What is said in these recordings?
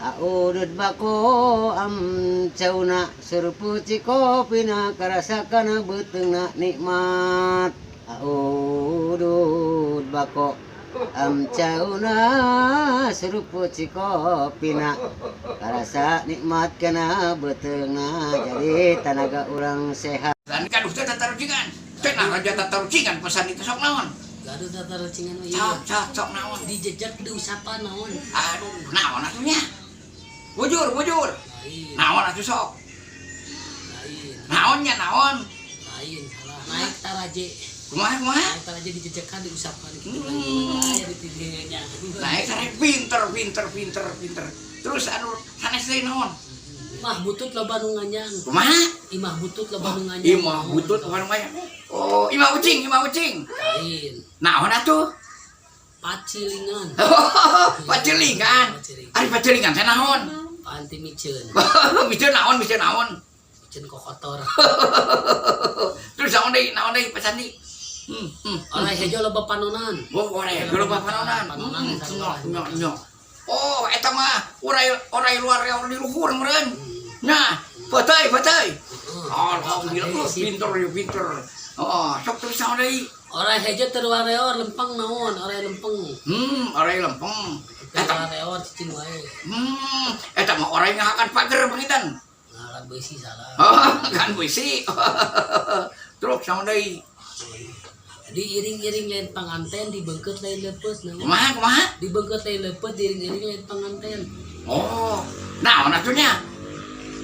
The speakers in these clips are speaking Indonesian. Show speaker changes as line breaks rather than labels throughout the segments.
Audud bako am cauna surupu cikopina karasakana beteungna nikmat. Audud bako am cauna surupu cikopina karasa nikmat kana beteungna jadi tanaga urang sehat.
Dan kan ustaz tatarucingan. Cenah raja tatarucingan pesan itu sok naon?
Gaduh tatarucingan we ieu.
Sok naon?
Dijejak di usapan naon.
Aduh, naon atunya? Bujur.
Lain.
Naon atuh sok?
Lain.
Naonnya naon?
Lain. Naik taraje.
Kumaha?
Naik taraje dijejekan di usapan kitu aya di tidingnya.
Naik teh pinter. Terus anu sanes deui naon?
Imah butut loba nu nganyang.
Kumaha?
Imah butut loba nu nganyang.
Imah butut orang maya. Oh, imah ucing.
Lain.
Naon atuh?
Pacilingan.
Pacilingan. Ari pacilingan teh naon?
Panti miceun.
Miceun naon?
Miceun kokotor.
Terus naon deui pesan deui?
Orang hejo loba panonan.
Oh, orek loba panonan. Nyok. Oh, eta mah urai luar reor di luhur meureun. Nah, pateuy. Alhamdulillah pinter. Oh, sok terus naon deui?
Orang hejo teu wareor lempeng naon? Orang lempeng.
Orai lempeng.
Teu wareor cicing wae.
Eta mah orai ngahakan pager beungitan.
Ngaran beusi salah.
Oh, kan beusi. Terus naon deui?
Diiring-iring lain panganten, dibengket lain leupet naon.
Kumaha?
Dibengket lain leupet, diiring-iring lain panganten.
Oh, naon atunya?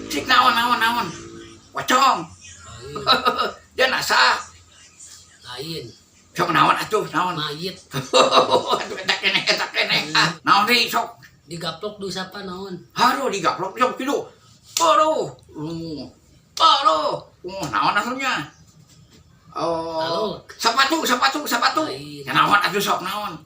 Cik naon. Pocong. Dia nasa.
Lain.
Sok naon atuh, naon?
Mayit.
Atuh eta keneh. Naon deui sok?
Digaplok di usapa naon.
Haru digaplok sok kitu. Aduh. Naon atunya? Oh, sepatu. Ya naon atuh sok naon?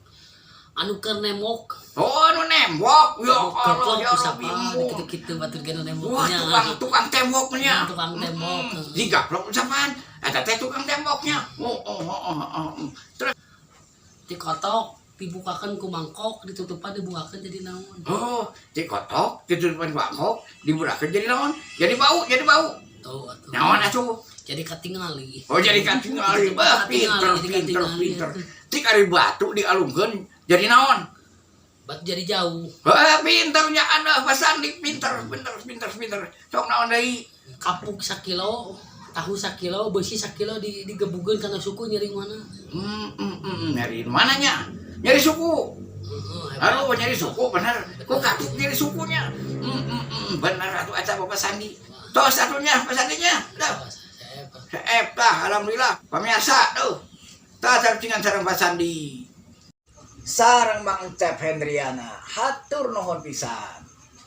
Anu keur nemok.
Oh, anu nembok. Ya Allah, ya
usapa
Rabbi.
kitu-kitu batur ge
Wah,
nemoknya.
tukang temboknya.
Tukang tembok.
Digaplok usapaan? Eta teh tukang temboknya. Oh. Terus
Dikotok, dibukakeun ku mangkok, ditutupan dibukakeun jadi naon.
oh, dikotok, ditutupan bangkok, diburakeun jadi naon? Jadi bau.
Tuh atuh.
Naon atuh?
Jadi katingali.
Oh, jadi katingali. Pinter. Tik ari batu dialungkeun jadi naon?
Batu jadi jauh.
Pinternya anda Pasandi, pinter. Sok naon deui?
Kapuk 1 kilo, tahu 1 kilo, besi 1 kilo digebugeun kana suku nyeri mana?
Nyari mananya? Nyari suku.
Hebat.
Aduh, nyari suku bener. Kok kapuk nyari sukunya? Bener atuh eta Bapak Sandi. Tos atunya Pasandinya. Saep tah, alhamdulillah. Pamirsa tuh. Tah sareng sareng Pak Sandi. Sareng Mang Cep Hendriana. Hatur nuhun pisan.